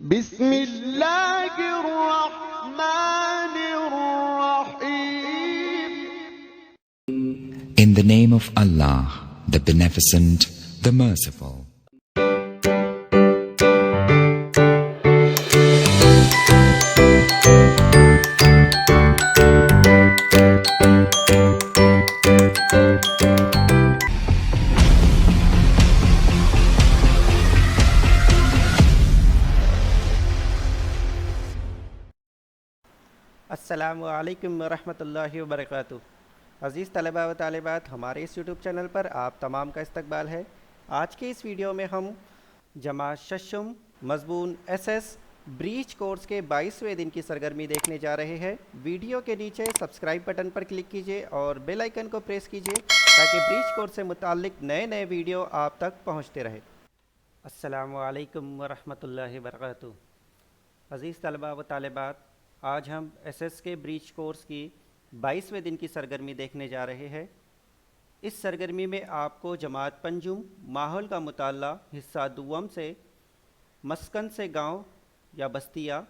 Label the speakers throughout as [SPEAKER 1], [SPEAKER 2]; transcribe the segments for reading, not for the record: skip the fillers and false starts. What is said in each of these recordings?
[SPEAKER 1] بسم اللہ الرحمن الرحیم.
[SPEAKER 2] In the name of Allah, the Beneficent, the Merciful.
[SPEAKER 3] السلام علیکم ورحمۃ اللہ وبرکاتہ. عزیز طلباء و طالبات، ہمارے اس یوٹیوب چینل پر آپ تمام کا استقبال ہے. آج کے اس ویڈیو میں ہم جماعت ششم مضمون ایس ایس بریچ کورس کے 22ویں دن کی سرگرمی دیکھنے جا رہے ہیں. ویڈیو کے نیچے سبسکرائب بٹن پر کلک کیجیے اور بیل آئیکن کو پریس کیجیے تاکہ بریچ کورس سے متعلق نئے ویڈیو آپ تک پہنچتے رہے. السلام علیکم ورحمۃ اللہ وبرکاتہ. عزیز طلباء و طالبات، آج ہم ایس ایس کے بریچ کورس کی 22ویں دن کی سرگرمی دیکھنے جا رہے ہیں. اس سرگرمی میں آپ کو جماعت پنجم ماحول کا مطالعہ حصہ دوم سے مسکن سے گاؤں یا بستیا،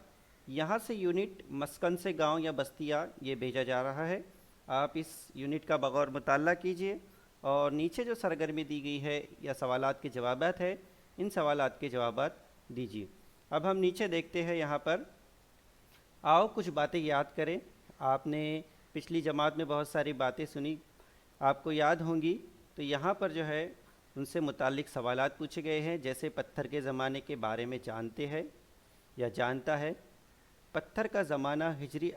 [SPEAKER 3] یہاں سے یونٹ مسکن سے گاؤں یا بستیا یہ بھیجا جا رہا ہے. آپ اس یونٹ کا بغور مطالعہ کیجیے اور نیچے جو سرگرمی دی گئی ہے یا سوالات کے جوابات ہیں، ان سوالات کے جوابات دیجیے. اب ہم نیچے دیکھتے ہیں. یہاں پر آؤ کچھ باتیں یاد کریں. آپ نے پچھلی جماعت میں بہت ساری باتیں سنی، آپ کو یاد ہوں گی. تو یہاں پر جو ہے ان سے متعلق سوالات پوچھے گئے ہیں، جیسے پتھر کے زمانے کے بارے میں جانتے ہیں یا جانتا ہے. پتھر کا زمانہ ہجری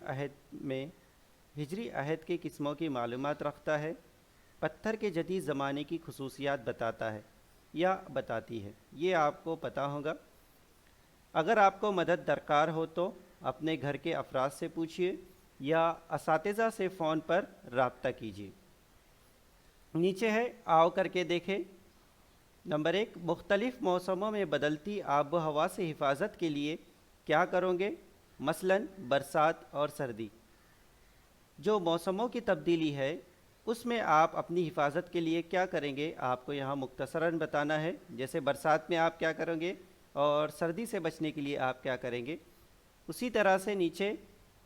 [SPEAKER 3] عہد کے قسموں کی معلومات رکھتا ہے. پتھر کے جدید زمانے کی خصوصیات بتاتا ہے یا بتاتی ہے. یہ آپ کو پتہ ہوگا. اگر آپ کو مدد درکار ہو تو اپنے گھر کے افراد سے پوچھیے یا اساتذہ سے فون پر رابطہ کیجیے. نیچے ہے، آؤ کر کے دیکھیں. نمبر 1، مختلف موسموں میں بدلتی آب و ہوا سے حفاظت کے لیے کیا کرو گے؟ مثلاً برسات اور سردی. جو موسموں کی تبدیلی ہے اس میں آپ اپنی حفاظت کے لیے کیا کریں گے؟ آپ کو یہاں مختصراً بتانا ہے. جیسے برسات میں آپ کیا کریں گے اور سردی سے بچنے کے لیے آپ کیا کریں گے. اسی طرح سے نیچے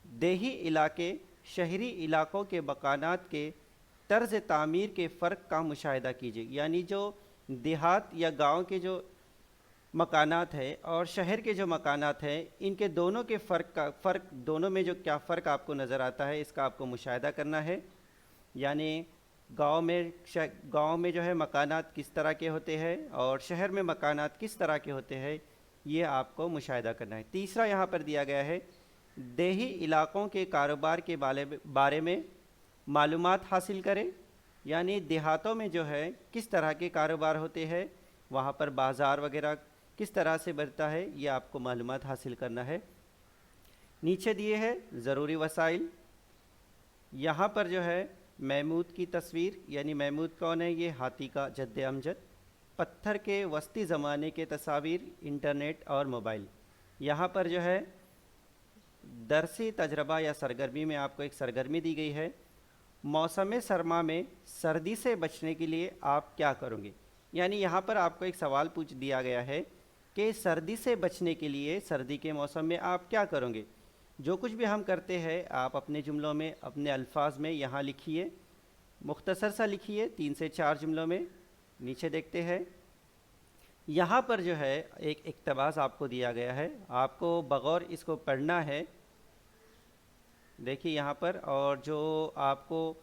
[SPEAKER 3] دیہی علاقے شہری علاقوں کے مکانات کے طرز تعمیر کے فرق کا مشاہدہ کیجیے. یعنی جو دیہات یا گاؤں کے جو مکانات ہیں اور شہر کے جو مکانات ہیں، ان کے دونوں کے فرق دونوں میں جو کیا فرق آپ کو نظر آتا ہے، اس کا آپ کو مشاہدہ کرنا ہے. یعنی گاؤں میں جو ہے مکانات کس طرح کے ہوتے ہیں اور شہر میں مکانات کس طرح کے ہوتے ہیں، یہ آپ کو مشاہدہ کرنا ہے. تیسرا یہاں پر دیا گیا ہے، دیہی علاقوں کے کاروبار کے بارے میں معلومات حاصل کریں. یعنی دیہاتوں میں جو ہے کس طرح کے کاروبار ہوتے ہیں، وہاں پر بازار وغیرہ کس طرح سے بڑھتا ہے، یہ آپ کو معلومات حاصل کرنا ہے. نیچے دیے ہے ضروری وسائل. یہاں پر جو ہے محمود کی تصویر، یعنی محمود کون ہے؟ یہ ہاتھی کا جد امجد. پتھر کے وسطی زمانے کے تصاویر، انٹرنیٹ اور موبائل. یہاں پر جو ہے درسی تجربہ یا سرگرمی میں آپ کو ایک سرگرمی دی گئی ہے. موسم سرما میں سردی سے بچنے کے لیے آپ کیا کرو گے؟ یعنی یہاں پر آپ کو ایک سوال پوچھ دیا گیا ہے کہ سردی سے بچنے کے لیے سردی کے موسم میں آپ کیا کرو گے. جو کچھ بھی ہم کرتے ہیں آپ اپنے جملوں میں، اپنے الفاظ میں یہاں لکھیے. مختصر سا لکھیے 3 سے 4 جملوں میں. نیچے دیکھتے ہیں. یہاں پر جو ہے ایک اقتباس آپ کو دیا گیا ہے، آپ کو بغور اس کو پڑھنا ہے. دیکھیے یہاں پر، اور جو آپ کو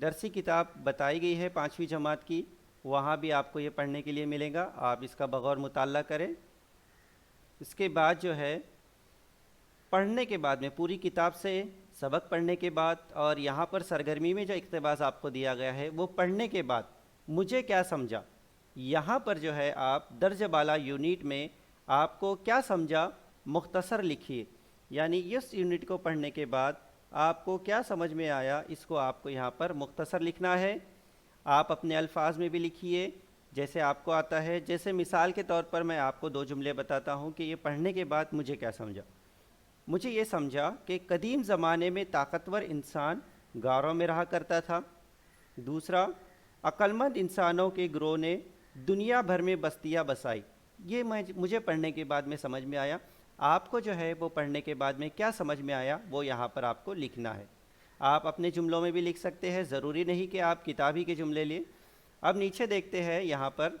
[SPEAKER 3] درسی کتاب بتائی گئی ہے 5ویں جماعت کی، وہاں بھی آپ کو یہ پڑھنے کے لیے ملے گا. آپ اس کا بغور مطالعہ کریں. اس کے بعد جو ہے پڑھنے کے بعد میں پوری کتاب سے سبق پڑھنے کے بعد، اور یہاں پر سرگرمی میں جو اقتباس آپ کو دیا گیا ہے وہ پڑھنے کے بعد مجھے کیا سمجھا، یہاں پر جو ہے آپ درجہ بالا یونٹ میں آپ کو کیا سمجھا مختصر لکھیے. یعنی اس یونٹ کو پڑھنے کے بعد آپ کو کیا سمجھ میں آیا، اس کو آپ کو یہاں پر مختصر لکھنا ہے. آپ اپنے الفاظ میں بھی لکھیے جیسے آپ کو آتا ہے. جیسے مثال کے طور پر میں آپ کو 2 جملے بتاتا ہوں کہ یہ پڑھنے کے بعد مجھے کیا سمجھا. مجھے یہ سمجھا کہ قدیم زمانے میں طاقتور انسان غاروں میں رہا کرتا تھا. دوسرا، عقلمند انسانوں کے گروہ نے دنیا بھر میں بستیاں بسائی. یہ مجھے پڑھنے کے بعد میں سمجھ میں آیا. آپ کو جو ہے وہ پڑھنے کے بعد میں کیا سمجھ میں آیا وہ یہاں پر آپ کو لکھنا ہے. آپ اپنے جملوں میں بھی لکھ سکتے ہیں, ضروری نہیں کہ آپ کتاب ہی کے جملے لیں. اب نیچے دیکھتے ہیں یہاں پر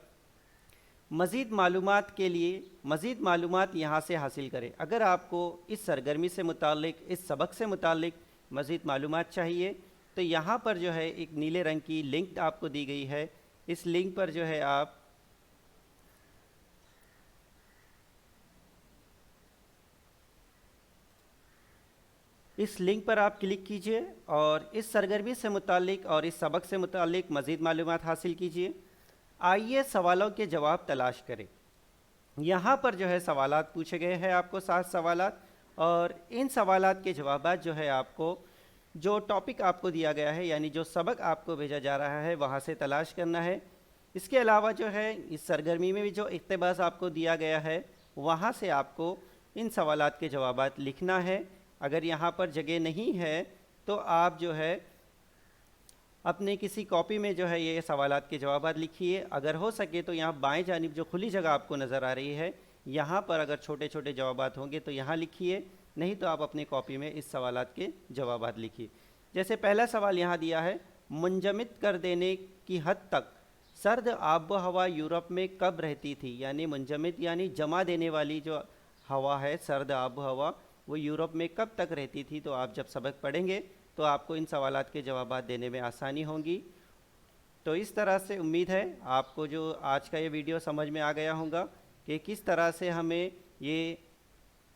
[SPEAKER 3] مزید معلومات کے لیے مزید معلومات یہاں سے حاصل کریں. اگر آپ کو اس سرگرمی سے متعلق, اس سبق سے متعلق مزید معلومات چاہیے تو یہاں پر جو ہے ایک نیلے رنگ کی لنک آپ کو دی گئی ہے. اس لنک پر جو ہے آپ کلک کیجئے اور اس سرگرمی سے متعلق اور اس سبق سے متعلق مزید معلومات حاصل کیجئے. آئیے سوالوں کے جواب تلاش کریں. یہاں پر جو ہے سوالات پوچھے گئے ہیں آپ کو 7 سوالات, اور ان سوالات کے جوابات جو ہے آپ کو جو ٹاپک آپ کو دیا گیا ہے یعنی جو سبق آپ کو بھیجا جا رہا ہے وہاں سے تلاش کرنا ہے. اس کے علاوہ جو ہے اس سرگرمی میں بھی جو اقتباس آپ کو دیا گیا ہے وہاں سے آپ کو ان سوالات کے جوابات لکھنا ہے. اگر یہاں پر جگہ نہیں ہے تو آپ جو ہے اپنے کسی کاپی میں جو ہے یہ سوالات کے جوابات لکھیے. اگر ہو سکے تو یہاں بائیں جانب جو کھلی جگہ آپ کو نظر آ رہی ہے یہاں پر اگر چھوٹے چھوٹے جوابات ہوں گے تو یہاں لکھیے, نہیں تو آپ اپنے کاپی میں اس سوالات کے جوابات لکھیے. جیسے پہلا سوال یہاں دیا ہے, منجمد کر دینے کی حد تک سرد آب و ہوا یورپ میں کب رہتی تھی. یعنی منجمد یعنی جمع دینے والی جو ہوا ہے, سرد آب و ہوا, وہ یورپ میں کب تک رہتی تھی. تو آپ جب سبق پڑھیں گے تو آپ کو ان سوالات کے جوابات دینے میں آسانی ہوگی. تو اس طرح سے امید ہے آپ کو جو آج کا یہ ویڈیو سمجھ میں آ گیا ہوگا کہ کس طرح سے ہمیں یہ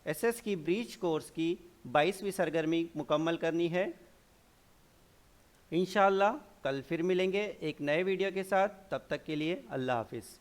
[SPEAKER 3] ایس ایس کی بریچ کورس کی 22ویں سرگرمی مکمل کرنی ہے. انشاءاللہ کل پھر ملیں گے ایک نئے ویڈیو کے ساتھ. تب تک کے لیے اللہ حافظ.